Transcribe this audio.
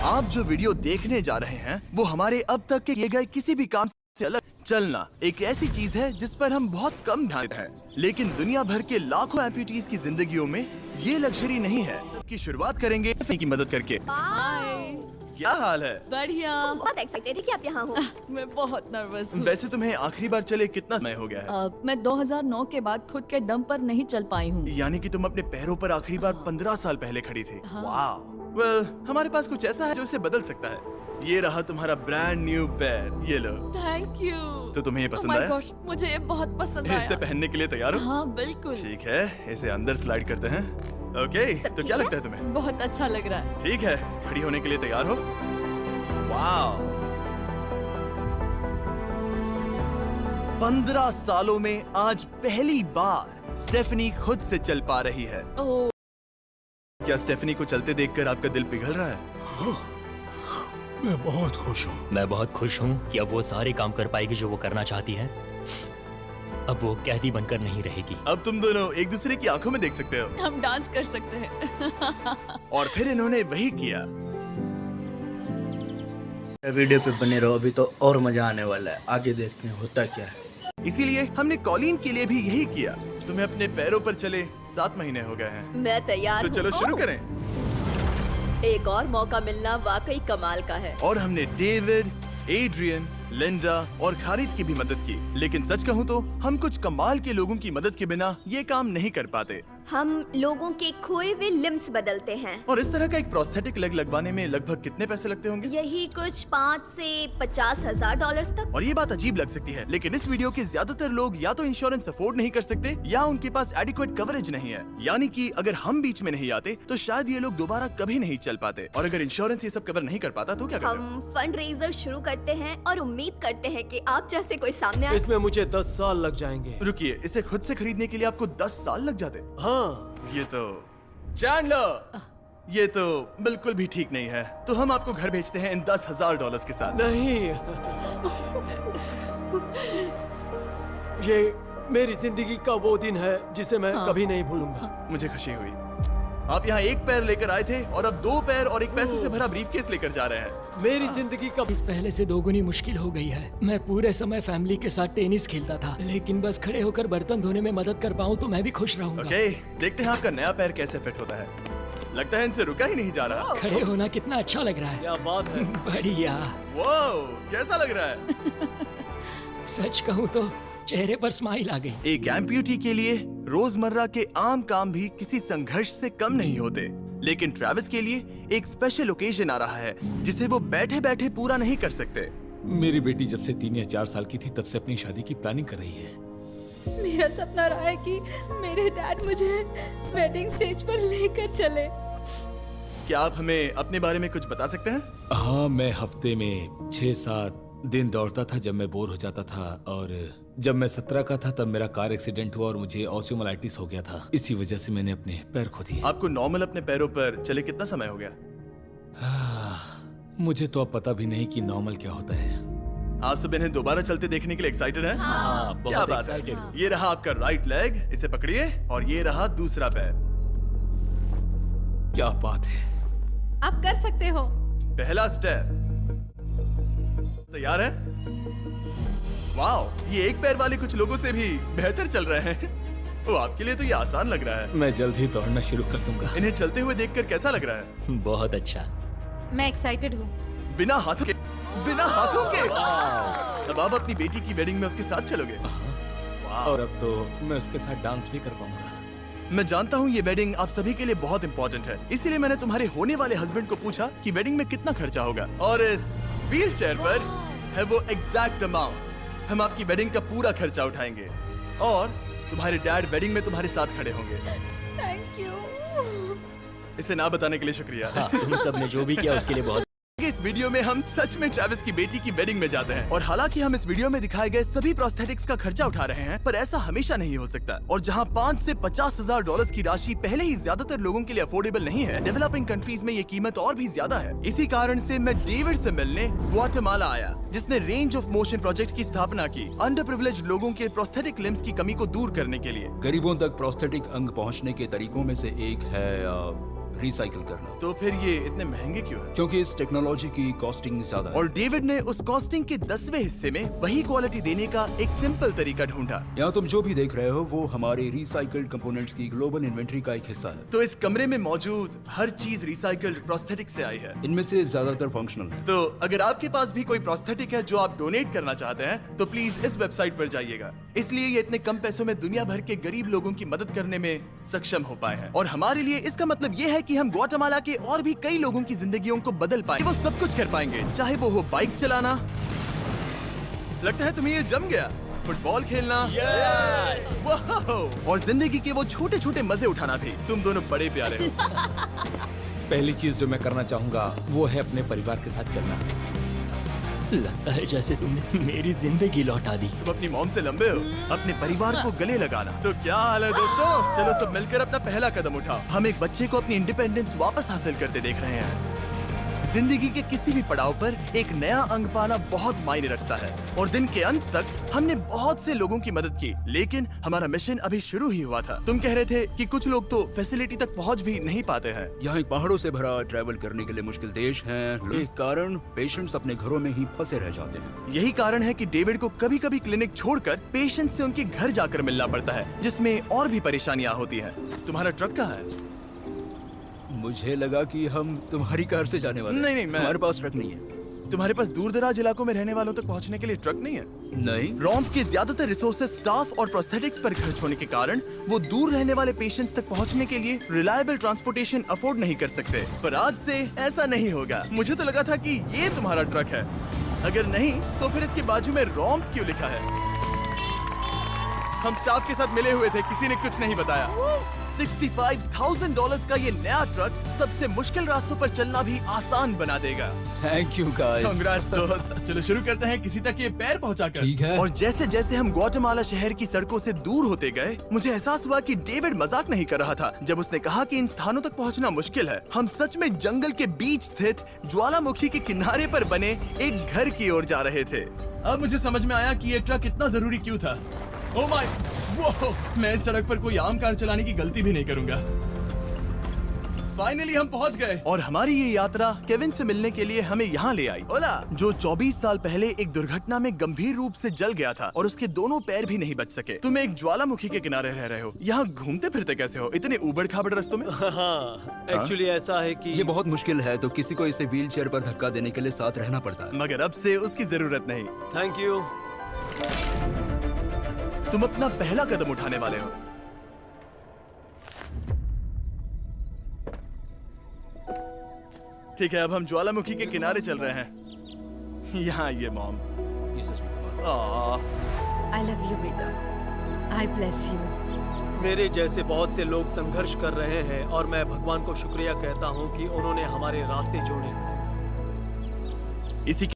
आप जो वीडियो देखने जा रहे हैं वो हमारे अब तक के किए गए किसी भी काम से अलग। चलना एक ऐसी चीज है जिस पर हम बहुत कम ध्यान देते हैं, लेकिन दुनिया भर के लाखों एम्पुटीज की जिंदगियों में ये लग्जरी नहीं है। की शुरुआत करेंगे की मदद करके। क्या हाल है? बढ़िया। बहुत एक्साइटेड है कि आप यहाँ हो। मैं बहुत नर्वस हूँ। वैसे तुम्हें आखिरी बार चले कितना समय हो गया है? मैं 2009 के बाद खुद के दम पर नहीं चल पाई हूँ। यानी कि तुम अपने पैरों पर आखिरी बार 15 साल पहले खड़ी थी। हाँ। वाह। वेल, हमारे पास कुछ ऐसा है जो इसे बदल सकता है। ये रहा तुम्हारा ब्रांड न्यू पैर, ये लो। Thank you. तो तुम्हें ये पसंद Oh my आया? gosh, मुझे ये बहुत पसंद आया। इसे पहनने के लिए तैयार हो? हाँ बिल्कुल। ठीक है, इसे अंदर स्लाइड करते हैं। ओके, तो क्या लगता है तुम्हें? बहुत अच्छा लग रहा है। ठीक है, खड़ी होने के लिए तैयार हो? वाह। 15 सालों में आज पहली बार स्टेफनी खुद से चल पा रही है। ओह, क्या स्टेफनी को चलते देखकर आपका दिल पिघल रहा है? मैं बहुत खुश हूँ। मैं बहुत खुश हूँ कि अब वो सारे काम कर पाएगी जो वो करना चाहती है। अब वो कैदी बनकर नहीं रहेगी। अब तुम दोनों एक दूसरे की आंखों में देख सकते हो। हम डांस कर सकते हैं। और फिर इन्होंने वही किया। वीडियो पे बने रहो, अभी तो और मजा आने वाला है। आगे देखते हैं होता क्या है। इसीलिए हमने कॉलिन के लिए भी यही किया। तुम्हें अपने पैरों पर चले 7 महीने हो गए हैं, मैं तैयार तो हूँ। चलो शुरू करें। एक और मौका मिलना वाकई कमाल का है। और हमने डेविड, एड्रियन, लिंडा और खालिद की भी मदद की। लेकिन सच कहूँ तो हम कुछ कमाल के लोगों की मदद के बिना ये काम नहीं कर पाते। हम लोगों के खोए हुए लिम्स बदलते हैं। और इस तरह का एक प्रोस्थेटिक लेग लगवाने में लगभग कितने पैसे लगते होंगे? यही कुछ 5 से 50 हजार डॉलर तक। और ये बात अजीब लग सकती है, लेकिन इस वीडियो के ज्यादातर लोग या तो इंश्योरेंस अफोर्ड नहीं कर सकते या उनके पास एडिक्वेट कवरेज नहीं है। यानी कि अगर हम बीच में नहीं आते तो शायद ये लोग दोबारा कभी नहीं चल पाते। और अगर इंश्योरेंस ये सब कवर नहीं कर पाता तो क्या करते? हम फंड रेजर शुरू करते हैं और उम्मीद करते हैं कि आप जैसे कोई सामने आए। इसमें मुझे 10 साल लग जाएंगे। रुकिए, इसे खुद से खरीदने के लिए आपको 10 साल लग जाते? हाँ। ये तो चैंडलर, ये तो बिल्कुल भी ठीक नहीं है। तो हम आपको घर भेजते हैं इन $10,000 के साथ। नहीं, ये मेरी जिंदगी का वो दिन है जिसे मैं कभी नहीं भूलूंगा। मुझे खुशी हुई। आप यहाँ एक पैर लेकर आए थे और अब 2 पैर और एक पैसों से भरा ब्रीफकेस लेकर जा रहे हैं। मेरी जिंदगी का इस पहले से दोगुनी मुश्किल हो गई है। मैं पूरे समय फैमिली के साथ टेनिस खेलता था, लेकिन बस खड़े होकर बर्तन धोने में मदद कर पाऊँ तो मैं भी खुश रहूंगा। ओके, देखते हैं आपका नया पैर कैसे फिट होता है। लगता है इनसे रुका ही नहीं जा रहा। खड़े होना कितना अच्छा लग रहा है। क्या बात है। बढ़िया। वाओ, कैसा लग रहा है? सच कहूँ तो चेहरे पर स्माइल आ गई। एक एम्प्यूटी के लिए रोजमर्रा के आम काम भी किसी संघर्ष से कम नहीं होते, लेकिन ट्रेविस के लिए एक स्पेशल ओकेजन आ रहा है जिसे वो बैठे बैठे पूरा नहीं कर सकते। मेरी बेटी जब से 3 या 4 साल की थी तब से अपनी शादी की प्लानिंग कर रही है। मेरा सपना रहा है कि मेरे डैड मुझे वेडिंग स्टेज पर लेकर चले। क्या आप हमें अपने बारे में कुछ बता सकते हैं? हाँ, मैं हफ्ते में 6-7 दिन दौड़ता था जब मैं बोर हो जाता था, और जब मैं 17 का था तब मेरा कार एक्सीडेंट हुआ और मुझे ऑस्टियोमाइलाइटिस हो गया था। इसी वजह से मैंने अपने पैर खो दिए। आपको नॉर्मल अपने पैरों पर चले कितना समय हो गया? मुझे तो अब पता भी नहीं कि नॉर्मल क्या होता है। आप सब इन्हें दोबारा चलते देखने के लिए एक्साइटेड हैं? हाँ, क्या बहुत बात है। एक्साइटेड। ये रहा आपका राइट लेग, इसे पकड़िए, और ये रहा दूसरा पैर। क्या बात है। आप कर सकते हो। पहला स्टेप तैयार है? वाओ, ये एक पैर वाले कुछ लोगों से भी बेहतर चल रहे हैं। वो आपके लिए तो ये आसान लग रहा है। मैं जल्द ही दौड़ना शुरू कर दूंगा। इन्हें चलते हुए देखकर कैसा लग रहा है? बहुत अच्छा। मैं एक्साइटेड हूँ। बिना हाथों के, बिना हाथों के। अब आप अपनी बेटी की वेडिंग में उसके साथ चलोगे? और अब तो मैं उसके साथ डांस भी कर पाऊंगा। मैं जानता हूँ ये वेडिंग आप सभी के लिए बहुत इंपॉर्टेंट है, इसीलिए मैंने तुम्हारे होने वाले हस्बैंड को पूछा कि वेडिंग में कितना खर्चा होगा, और इस व्हील चेयर पर है वो एग्जैक्ट अमाउंट। हम आपकी वेडिंग का पूरा खर्चा उठाएंगे और तुम्हारे डैड वेडिंग में तुम्हारे साथ खड़े होंगे। Thank you. इसे ना बताने के लिए शुक्रिया। हाँ, तुम सब ने जो भी किया उसके लिए बहुत। इस वीडियो में हम सच में ट्रेविस की बेटी की वेडिंग में जाते हैं, और हालांकि हम इस वीडियो में दिखाए गए सभी प्रोस्थेटिक्स का खर्चा उठा रहे हैं, पर ऐसा हमेशा नहीं हो सकता। और जहां 5 से 50 हजार डॉलर की राशि पहले ही ज्यादातर लोगों के लिए अफोर्डेबल नहीं है, डेवलपिंग कंट्रीज में ये कीमत और भी ज्यादा है। इसी कारण से मैं डेविड से मिलने ग्वाटेमाला आया, जिसने रेंज ऑफ मोशन प्रोजेक्ट की स्थापना की अंडर प्रिविलेज्ड लोगों के प्रोस्थेटिक लिम्स की कमी को दूर करने के लिए। गरीबों तक प्रोस्थेटिक अंग पहुंचने के तरीकों में से एक है रिसाइकिल करना। तो फिर ये इतने महंगे क्यों हैं? क्योंकि इस टेक्नोलॉजी की कॉस्टिंग ज्यादा है। और डेविड ने उस कॉस्टिंग के 10वें हिस्से में वही क्वालिटी देने का एक सिंपल तरीका ढूंढा। यहाँ तुम जो भी देख रहे हो वो हमारे रिसाइकल्ड कंपोनेंट्स की ग्लोबल इन्वेंट्री का एक हिस्सा है। तो इस कमरे में मौजूद हर चीज रिसाइकल्ड प्रोस्थेटिक से आई है। इनमें से ज्यादातर फंक्शनल है। तो अगर आपके पास भी कोई प्रोस्थेटिक है जो आप डोनेट करना चाहते हैं तो प्लीज इस वेबसाइट पर जाइएगा। इसलिए ये इतने कम पैसों में दुनिया भर के गरीब लोगों की मदद करने में सक्षम हो पाए हैं। और हमारे लिए इसका मतलब ये है कि हम ग्वाटेमाला के और भी कई लोगों की जिंदगियों को बदल पाएंगे। वो सब कुछ कर पाएंगे, चाहे वो हो बाइक चलाना, लगता है तुम्हें ये जम गया, फुटबॉल खेलना, वाओ! और जिंदगी के वो छोटे छोटे मजे उठाना भी। तुम दोनों बड़े प्यारे हो। पहली चीज जो मैं करना चाहूंगा वो है अपने परिवार के साथ चलना। लगता है जैसे तुमने मेरी जिंदगी लौटा दी। तुम अपनी मॉम से लंबे हो, अपने परिवार को गले लगाना। तो क्या हाल है दोस्तों? चलो सब मिलकर अपना पहला कदम उठाओ। हम एक बच्चे को अपनी इंडिपेंडेंस वापस हासिल करते देख रहे हैं। जिंदगी के किसी भी पड़ाव पर एक नया अंग पाना बहुत मायने रखता है। और दिन के अंत तक हमने बहुत से लोगों की मदद की, लेकिन हमारा मिशन अभी शुरू ही हुआ था। तुम कह रहे थे कि कुछ लोग तो फैसिलिटी तक पहुंच भी नहीं पाते हैं। यहाँ एक पहाड़ों से भरा ट्रैवल करने के लिए मुश्किल देश है। एक कारण पेशेंट्स अपने घरों में ही फंसे रह जाते हैं। यही कारण है कि डेविड को कभी कभी क्लिनिक छोड़कर पेशेंट से उनके घर जाकर मिलना पड़ता है, जिसमें और भी परेशानियां होती हैं। तुम्हारा ट्रक कहाँ है? मुझे लगा कि हम तुम्हारी कार से जाने वाले हैं। नहीं, मैं- हमारे पास ट्रक नहीं है। तुम्हारे पास दूर दराज इलाकों में रहने वालों तक पहुंचने के लिए ट्रक नहीं है? नहीं। रॉम्प के ज्यादातर रिसोर्सेज स्टाफ और प्रोस्थेटिक्स पर खर्च होने के कारण वो दूर रहने वाले पेशेंट्स तक पहुंचने के लिए रिलायबल ट्रांसपोर्टेशन अफोर्ड नहीं कर सकते। पर आज से ऐसा नहीं होगा। मुझे तो लगा था कि ये तुम्हारा ट्रक है। अगर नहीं तो फिर इसके बाजू में रॉम्प क्यों लिखा है? हम स्टाफ के साथ मिले हुए थे, किसी ने कुछ नहीं बताया। $65,000 का ये नया ट्रक सबसे मुश्किल रास्तों पर चलना भी आसान बना देगा। Thank you guys. Congrats दोस्त। चलो शुरू करते हैं किसी तक ये पैर पहुंचाकर। ठीक है। और जैसे जैसे हम ग्वाटेमाला शहर की सड़कों से दूर होते गए, मुझे एहसास हुआ कि डेविड मजाक नहीं कर रहा था जब उसने कहा कि इन स्थानों तक पहुंचना मुश्किल है। हम सच में जंगल के बीच स्थित ज्वालामुखी के किनारे पर बने एक घर की ओर जा रहे थे। अब मुझे समझ में आया कि ये ट्रक इतना जरूरी क्यों था। ओह माय, वो मैं इस सड़क पर कोई आम कार चलाने की गलती भी नहीं करूंगा। फाइनली हम पहुंच गए और हमारी ये यात्रा केविन से मिलने के लिए हमें यहाँ ले आई। ओला, जो 24 साल पहले एक दुर्घटना में गंभीर रूप से जल गया था और उसके दोनों पैर भी नहीं बच सके। तुम एक ज्वालामुखी के किनारे रह रहे हो, यहाँ घूमते फिरते कैसे हो इतने उबड़ खाबड़ रास्तों में? हाँ, एक्चुअली ऐसा है कि ये बहुत मुश्किल है, तो किसी को इसे व्हील चेयर पर धक्का देने के लिए साथ रहना पड़ता है। मगर अब से उसकी जरूरत नहीं। Thank you. तुम अपना पहला कदम उठाने वाले हो। ठीक है, अब हम ज्वालामुखी के किनारे चल रहे हैं। यहाँ ये मॉम। ये सच में आई लव यू बेटा, आई ब्लेस यू। मेरे जैसे बहुत से लोग संघर्ष कर रहे हैं और मैं भगवान को शुक्रिया कहता हूँ कि उन्होंने हमारे रास्ते जोड़े। इसी